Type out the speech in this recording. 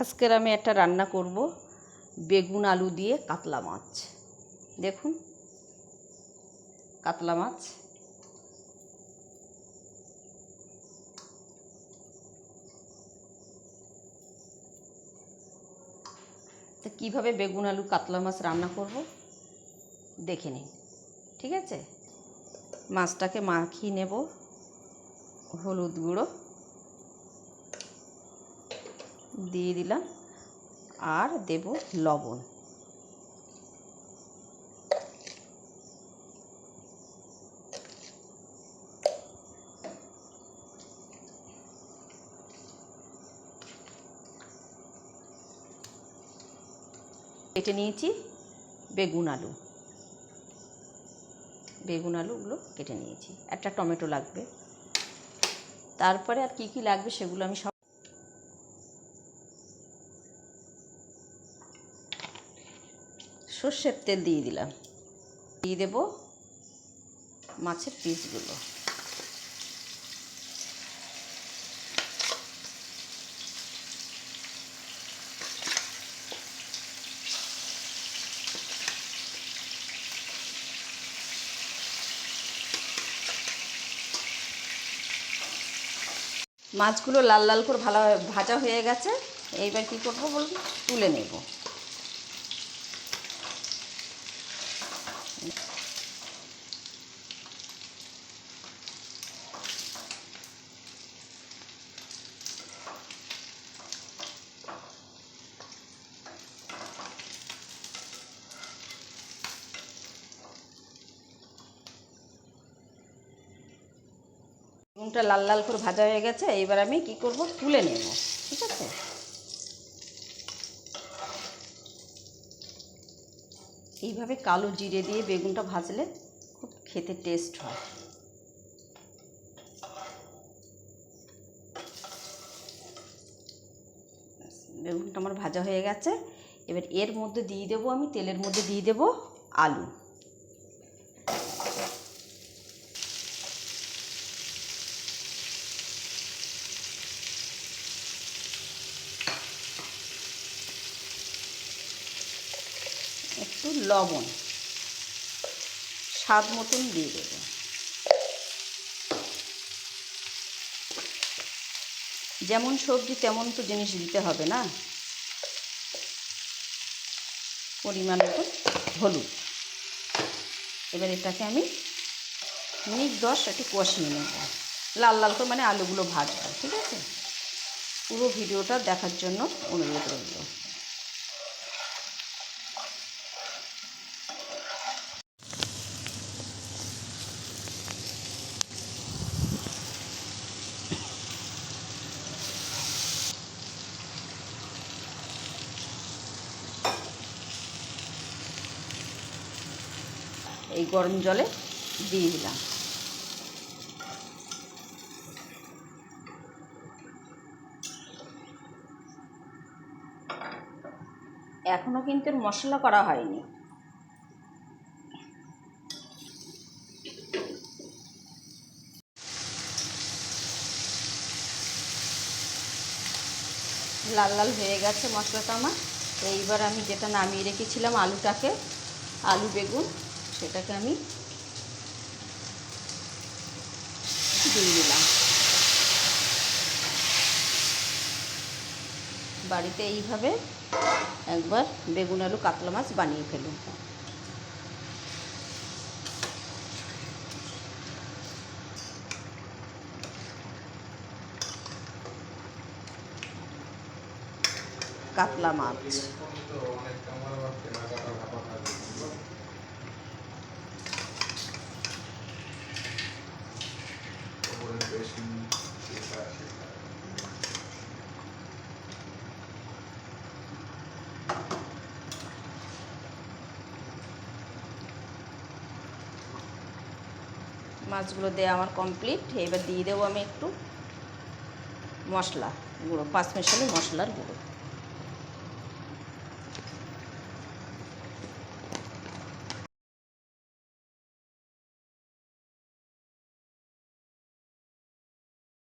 আজকের আমি একটা রান্না করব বেগুন আলু দিয়ে কাতলা মাছ। দেখুন কাতলা মাছ। তো কীভাবে বেগুন আলু কাতলা মাছ রান্না করব দেখে নিন। ঠিক আছে, মাছটাকে মাখিয়ে নেব। হলুদ গুঁড়ো দিয়ে দিলাম আর দেব লবণ। কেটে নিয়েছি বেগুন আলুগুলো কেটে নিয়েছি। একটা টমেটো লাগবে। তারপরে আর কি কি লাগবে সেগুলো আমি সব সর্ষের তেল দিয়ে দিলাম। দিয়ে দেব মাছের পিসগুলো। মাছগুলো লাল লাল করে ভালো ভাজা হয়ে গেছে। এইবার কি করব বলুন, তুলে নেব। বেগুনটা লাল লাল করে ভাজা হয়ে গেছে। এইবার আমি কি করব, তুলে নেব। ঠিক আছে, এইভাবে কালো জিরে দিয়ে বেগুনটা ভাজলে খুব খেতে টেস্ট হয়। বেগুনটা আমার ভাজা হয়ে গেছে। এবার এর মধ্যে দিয়ে দেবো, আমি তেলের মধ্যে দিয়ে দেবো আলু। একটু লবণ স্বাদ মতন দিয়ে দেবো। যেমন সবজি তেমন তো জিনিস দিতে হবে না। পরিমাণ মতো হলুদ। এবার এটাকে আমি মিনিট 10 একটু কষিয়ে নেব। লাল লাল করে, মানে আলুগুলো ভাজবো। ঠিক আছে, পুরো ভিডিওটা দেখার জন্য অনুরোধ রইল। এই গরম জলে দিয়ে দিলাম। এখনো কিন্তু মশলা করা হয়নি। লাল লাল হয়ে গেছে মশলাটা আমার। এইবার আমি যেটা নামিয়ে রেখেছিলাম আলুটাকে, আলু বেগুন, সেটাকে আমি দিয়ে দিলাম। বাড়িতে এইভাবে একবার বেগুন আলু কাতলা মাছ বানিয়ে ফেলুন। কাতলা মাছ মাছগুলো দেওয়া আমার কমপ্লিট। এবার দিয়ে দেবো আমি একটু মশলা গুঁড়ো, 5 মিশালি মশলার গুঁড়ো।